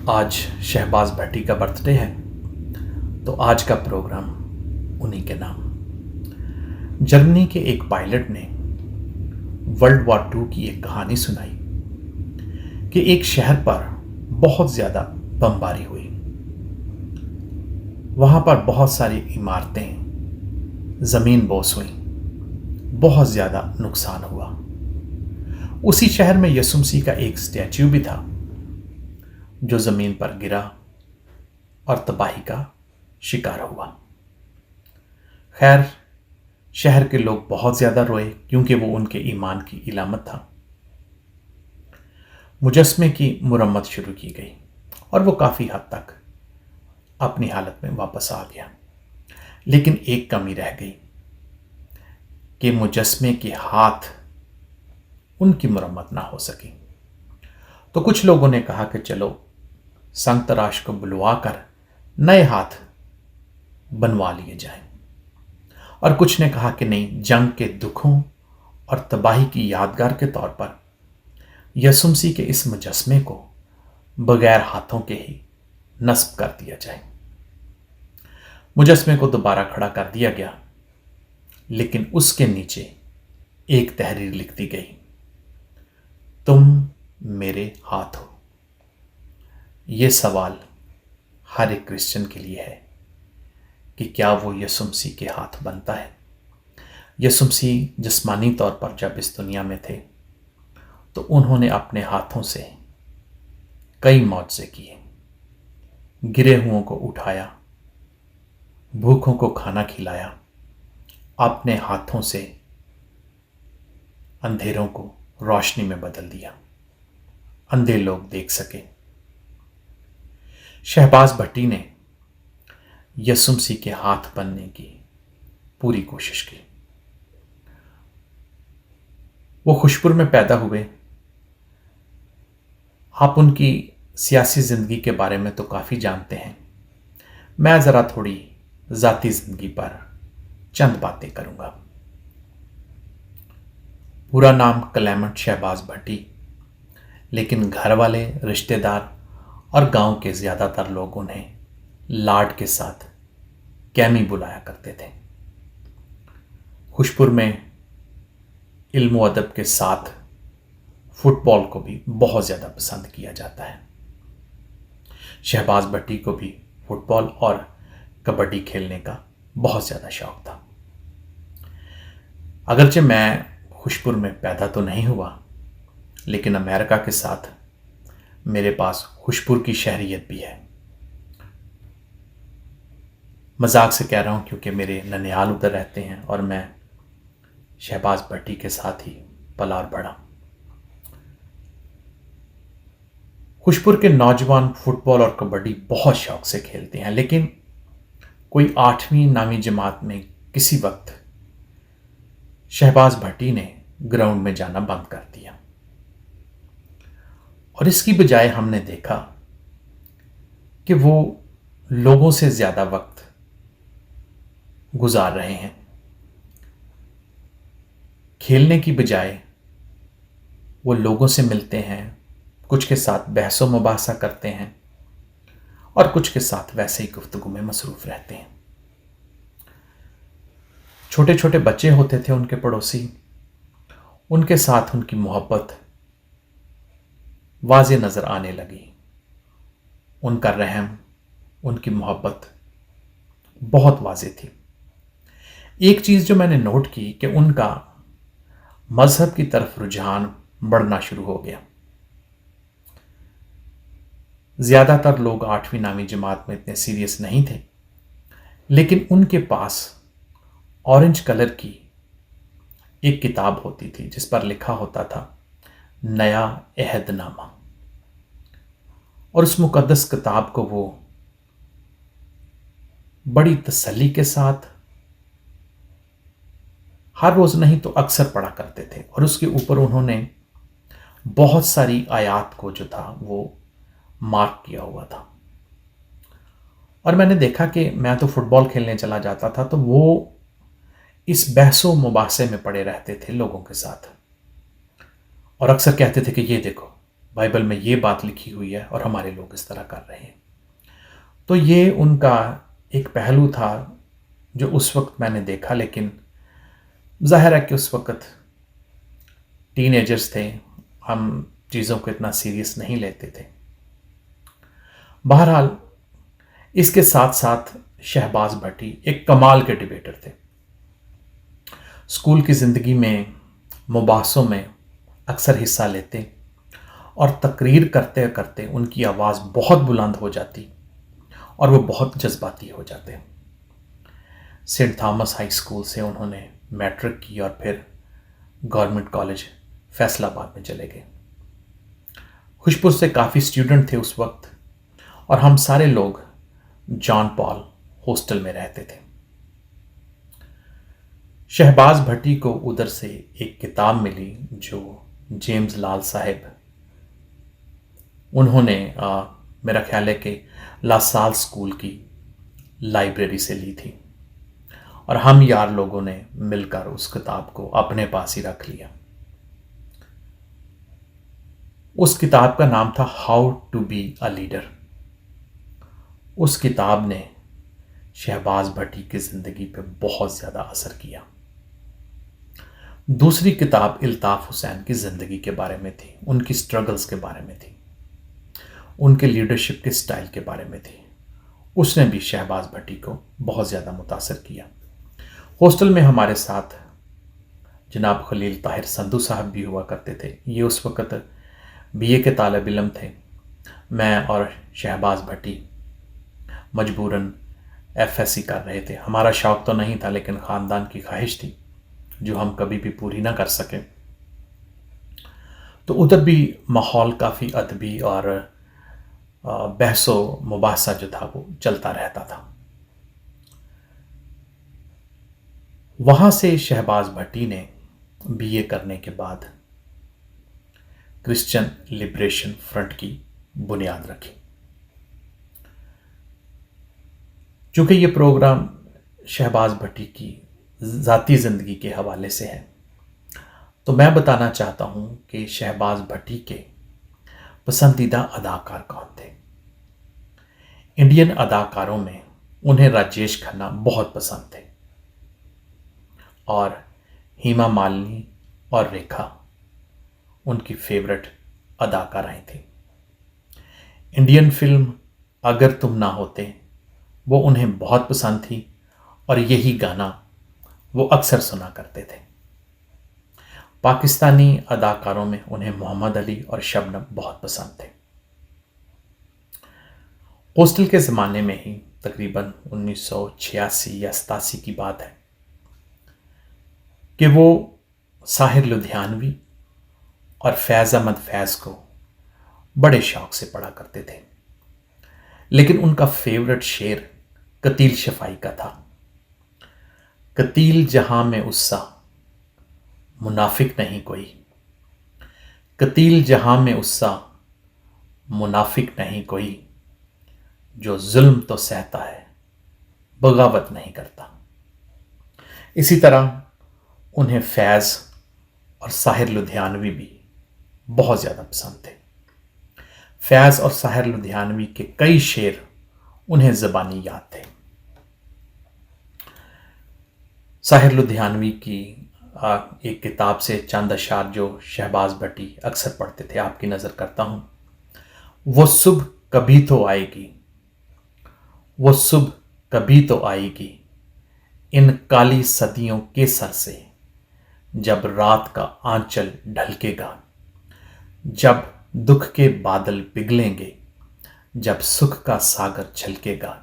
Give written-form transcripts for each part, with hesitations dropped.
आज शहबाज भट्टी का बर्थडे है, तो आज का प्रोग्राम उन्हीं के नाम। जर्मनी के एक पायलट ने वर्ल्ड वॉर 2 की एक कहानी सुनाई कि एक शहर पर बहुत ज़्यादा बमबारी हुई। वहाँ पर बहुत सारी इमारतें ज़मीन बोस हुई, बहुत ज़्यादा नुकसान हुआ। उसी शहर में यीशु मसीह का एक स्टैच्यू भी था जो ज़मीन पर गिरा और तबाही का शिकार हुआ। खैर, शहर के लोग बहुत ज़्यादा रोए क्योंकि वो उनके ईमान की इलामत था। मुजस्मे की मुरम्मत शुरू की गई और वो काफ़ी हद तक अपनी हालत में वापस आ गया, लेकिन एक कमी रह गई कि मुजस्मे के हाथ उनकी मुरम्मत ना हो सकी। तो कुछ लोगों ने कहा कि चलो संत राष्ट्र को बुलवाकर नए हाथ बनवा लिए जाएं, और कुछ ने कहा कि नहीं, जंग के दुखों और तबाही की यादगार के तौर पर यीशु मसीह के इस मुजस्मे को बगैर हाथों के ही नस्ब कर दिया जाए। मुजस्मे को दोबारा खड़ा कर दिया गया, लेकिन उसके नीचे एक तहरीर लिख दी गई, तुम मेरे हाथ हो। ये सवाल हर एक क्रिश्चियन के लिए है कि क्या वो यीशु मसीह के हाथ बनता है। यीशु मसीह जिस्मानी तौर पर जब इस दुनिया में थे तो उन्होंने अपने हाथों से कई मौजज़े किए। गिरे हुओं को उठाया, भूखों को खाना खिलाया, अपने हाथों से अंधेरों को रोशनी में बदल दिया, अंधे लोग देख सके। शहबाज भट्टी ने यीशु मसीह के हाथ बनने की पूरी कोशिश की। वो खुशपुर में पैदा हुए। आप उनकी सियासी ज़िंदगी के बारे में तो काफ़ी जानते हैं। मैं ज़रा थोड़ी ज़ाती ज़िंदगी पर चंद बातें करूँगा। पूरा नाम क्लेमेंट शहबाज भट्टी, लेकिन घर वाले, रिश्तेदार और गांव के ज़्यादातर लोग उन्हें लाड के साथ कैमी बुलाया करते थे। खुशपुर में इल्म व अदब के साथ फुटबॉल को भी बहुत ज़्यादा पसंद किया जाता है। शहबाज भट्टी को भी फुटबॉल और कबड्डी खेलने का बहुत ज़्यादा शौक था। अगरचे मैं खुशपुर में पैदा तो नहीं हुआ, लेकिन अमेरिका के साथ मेरे पास खुशपुर की शहरियत भी है। मजाक से कह रहा हूँ क्योंकि मेरे ननिहाल उधर रहते हैं और मैं शहबाज भट्टी के साथ ही पला और बढ़ा। खुशपुर के नौजवान फुटबॉल और कबड्डी बहुत शौक से खेलते हैं, लेकिन कोई 8वीं 9वीं जमात में किसी वक्त शहबाज भट्टी ने ग्राउंड में जाना बंद कर दिया, और इसकी बजाय हमने देखा कि वो लोगों से ज़्यादा वक्त गुजार रहे हैं। खेलने की बजाय वो लोगों से मिलते हैं, कुछ के साथ बहसो मुबासा करते हैं और कुछ के साथ वैसे ही गुफ्तगू में मसरूफ़ रहते हैं। छोटे छोटे बच्चे होते थे उनके पड़ोसी, उनके साथ उनकी मोहब्बत वाज़े नज़र आने लगी। उनका रहम, उनकी मोहब्बत बहुत वाज़े थी। एक चीज़ जो मैंने नोट की कि उनका मज़हब की तरफ रुझान बढ़ना शुरू हो गया। ज़्यादातर लोग 8वीं 9वीं जमात में इतने सीरियस नहीं थे, लेकिन उनके पास ऑरेंज कलर की एक किताब होती थी जिस पर लिखा होता था नया अहदनामा, और उस मुकद्दस किताब को वो बड़ी तसल्ली के साथ हर रोज़ नहीं तो अक्सर पढ़ा करते थे, और उसके ऊपर उन्होंने बहुत सारी आयत को जो था वो मार्क किया हुआ था। और मैंने देखा कि मैं तो फुटबॉल खेलने चला जाता था तो वो इस बहसो मुबासे में पड़े रहते थे लोगों के साथ, और अक्सर कहते थे कि ये देखो बाइबल में ये बात लिखी हुई है और हमारे लोग इस तरह कर रहे हैं। तो ये उनका एक पहलू था जो उस वक्त मैंने देखा, लेकिन जाहिर है कि उस वक्त टीनेजर्स थे, हम चीज़ों को इतना सीरियस नहीं लेते थे। बहरहाल इसके साथ साथ शहबाज भट्टी एक कमाल के डिबेटर थे। स्कूल की ज़िंदगी में मुबाहसों में अक्सर हिस्सा लेते और तकरीर करते करते उनकी आवाज़ बहुत बुलंद हो जाती और वो बहुत जज्बाती हो जाते। सेंट थॉमस हाई स्कूल से उन्होंने मैट्रिक की और फिर गवर्नमेंट कॉलेज फैसलाबाद में चले गए। खुशपुर से काफ़ी स्टूडेंट थे उस वक्त और हम सारे लोग जॉन पॉल हॉस्टल में रहते थे। शहबाज भट्टी को उधर से एक किताब मिली जो जेम्स लाल साहब उन्होंने मेरा ख्याल है कि लासाल स्कूल की लाइब्रेरी से ली थी और हम यार लोगों ने मिलकर उस किताब को अपने पास ही रख लिया। उस किताब का नाम था how to be a leader. उस किताब ने शहबाज भट्टी की ज़िंदगी पे बहुत ज़्यादा असर किया। दूसरी किताब इल्ताफ़ हुसैन की ज़िंदगी के बारे में थी, उनकी स्ट्रगल्स के बारे में थी, उनके लीडरशिप के स्टाइल के बारे में थी। उसने भी शहबाज भट्टी को बहुत ज़्यादा मुतासर किया। हॉस्टल में हमारे साथ जनाब खलील ताहिर संधू साहब भी हुआ करते थे। ये उस वक़्त बीए के तालिब इल्म थे। मैं और शहबाज भट्टी मजबूरन एफएससी कर रहे थे। हमारा शौक़ तो नहीं था, लेकिन ख़ानदान की ख्वाहिश थी जो हम कभी भी पूरी ना कर सके। तो उधर भी माहौल काफ़ी अदबी और बहसो मुबाहसा जो था वो चलता रहता था। वहाँ से शहबाज भट्टी ने बीए करने के बाद क्रिश्चियन लिबरेशन फ्रंट की बुनियाद रखी। चूँकि ये प्रोग्राम शहबाज भट्टी की ज़ाती ज़िंदगी के हवाले से है, तो मैं बताना चाहता हूँ कि शहबाज भट्टी के पसंदीदा अदाकार कौन थे। इंडियन अदाकारों में उन्हें राजेश खन्ना बहुत पसंद थे और हेमा मालिनी और रेखा उनकी फेवरेट अदाकाराएं थी। इंडियन फिल्म अगर तुम ना होते वो उन्हें बहुत पसंद थी और यही गाना वो अक्सर सुना करते थे। पाकिस्तानी अदाकारों में उन्हें मोहम्मद अली और शबनम बहुत पसंद थे। हॉस्टल के ज़माने में ही तकरीबन 1986 या 87 की बात है कि वो साहिर लुधियानवी और फैज़ अहमद फैज़ को बड़े शौक़ से पढ़ा करते थे, लेकिन उनका फेवरेट शेर कतील शफ़ाई का था। कतील जहां में उत्सा मुनाफिक नहीं कोई, कतील जहां में उत्सा मुनाफिक नहीं कोई, जो जुल्म तो सहता है बगावत नहीं करता। इसी तरह उन्हें फैज़ और साहिर लुधियानवी भी बहुत ज़्यादा पसंद थे। फैज़ और साहिर लुधियानवी के कई शेर उन्हें ज़बानी याद थे। साहिर लुधियानवी की एक किताब से चंद अशार जो शहबाज भट्टी अक्सर पढ़ते थे, आपकी नज़र करता हूँ। वो सुबह कभी तो आएगी, वो सुबह कभी तो आएगी, इन काली सदियों के सर से, जब रात का आंचल ढलकेगा, जब दुख के बादल पिघलेंगे, जब सुख का सागर छलकेगा,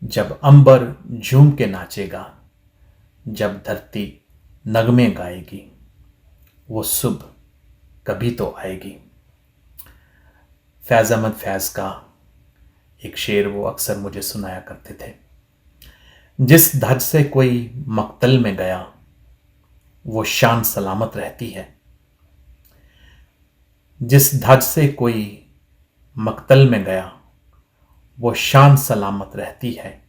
जब अंबर झूम के नाचेगा, जब धरती नगमे गाएगी, वो सुबह कभी तो आएगी। फैज़ अहमद फैज़ का एक शेर वो अक्सर मुझे सुनाया करते थे। जिस धज से कोई मक्तल में गया वो शान सलामत रहती है, जिस धज से कोई मक्तल में गया वो शान सलामत रहती है,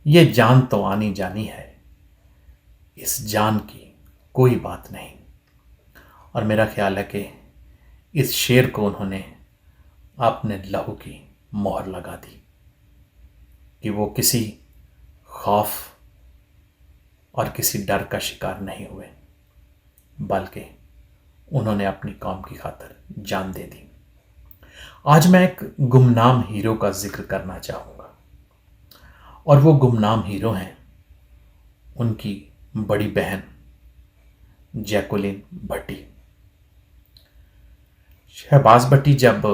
ये जान तो आनी जानी है, इस जान की कोई बात नहीं। और मेरा ख्याल है कि इस शेर को उन्होंने अपने लहू की मोहर लगा दी कि वो किसी खौफ और किसी डर का शिकार नहीं हुए, बल्कि उन्होंने अपनी कौम की खातिर जान दे दी। आज मैं एक गुमनाम हीरो का जिक्र करना चाहूँगा, और वो गुमनाम हीरो हैं उनकी बड़ी बहन जैकुलिन भट्टी। शहबाज भट्टी जब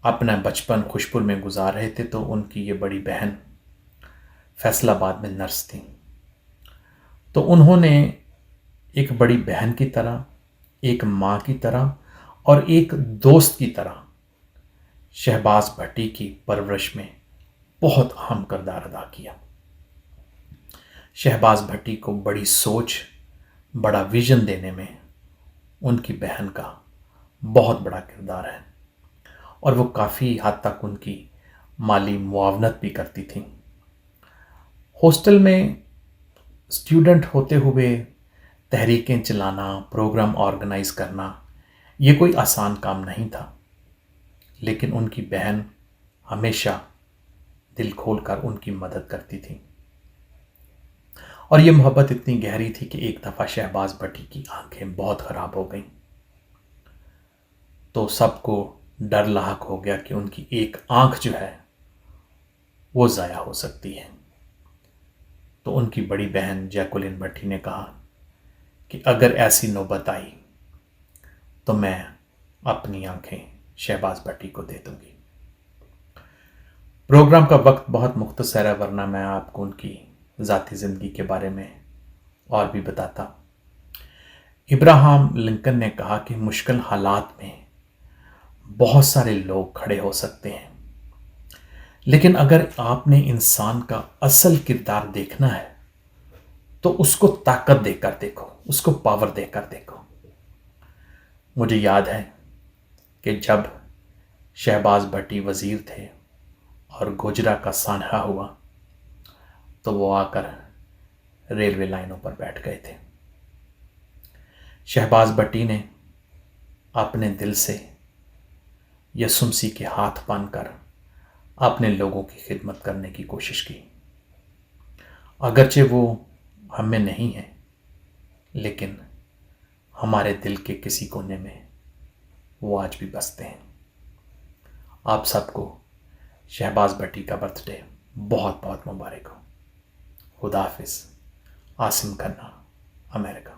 अपना बचपन खुशपुर में गुजार रहे थे तो उनकी ये बड़ी बहन फैसलाबाद में नर्स थी। तो उन्होंने एक बड़ी बहन की तरह, एक माँ की तरह और एक दोस्त की तरह शहबाज भट्टी की परवरिश में बहुत अहम किरदार अदा किया। शहबाज भट्टी को बड़ी सोच, बड़ा विजन देने में उनकी बहन का बहुत बड़ा किरदार है, और वो काफ़ी हद तक उनकी माली मुआवनत भी करती थी। हॉस्टल में स्टूडेंट होते हुए तहरीकें चलाना, प्रोग्राम ऑर्गेनाइज करना, ये कोई आसान काम नहीं था, लेकिन उनकी बहन हमेशा दिल खोलकर उनकी मदद करती थी। और ये मोहब्बत इतनी गहरी थी कि एक दफ़ा शहबाज भट्टी की आंखें बहुत ख़राब हो गईं, तो सबको डर लाहक हो गया कि उनकी एक आंख जो है वो ज़ाया हो सकती है। तो उनकी बड़ी बहन जैकुलिन भट्टी ने कहा कि अगर ऐसी नौबत आई तो मैं अपनी आंखें शहबाज भट्टी को दे दूंगी। प्रोग्राम का वक्त बहुत मुख्तसर है, वरना मैं आपको उनकी ज़ाती ज़िंदगी के बारे में और भी बताता। इब्राहम लिंकन ने कहा कि मुश्किल हालात में बहुत सारे लोग खड़े हो सकते हैं, लेकिन अगर आपने इंसान का असल किरदार देखना है तो उसको ताकत देकर देखो, उसको पावर देकर देखो। मुझे याद है कि जब शहबाज भट्टी वज़ीर थे और गोजरा का सानहा हुआ तो वो आकर रेलवे लाइनों पर बैठ गए थे। शहबाज भट्टी ने अपने दिल से यसुमसी के हाथ बांधकर अपने लोगों की खिदमत करने की कोशिश की। अगरचे वो हमें नहीं है, लेकिन हमारे दिल के किसी कोने में वो आज भी बसते हैं। आप सबको शहबाज भट्टी का बर्थडे बहुत बहुत मुबारक हो। खुदा हाफिज़। आसिम खन्ना, अमेरिका।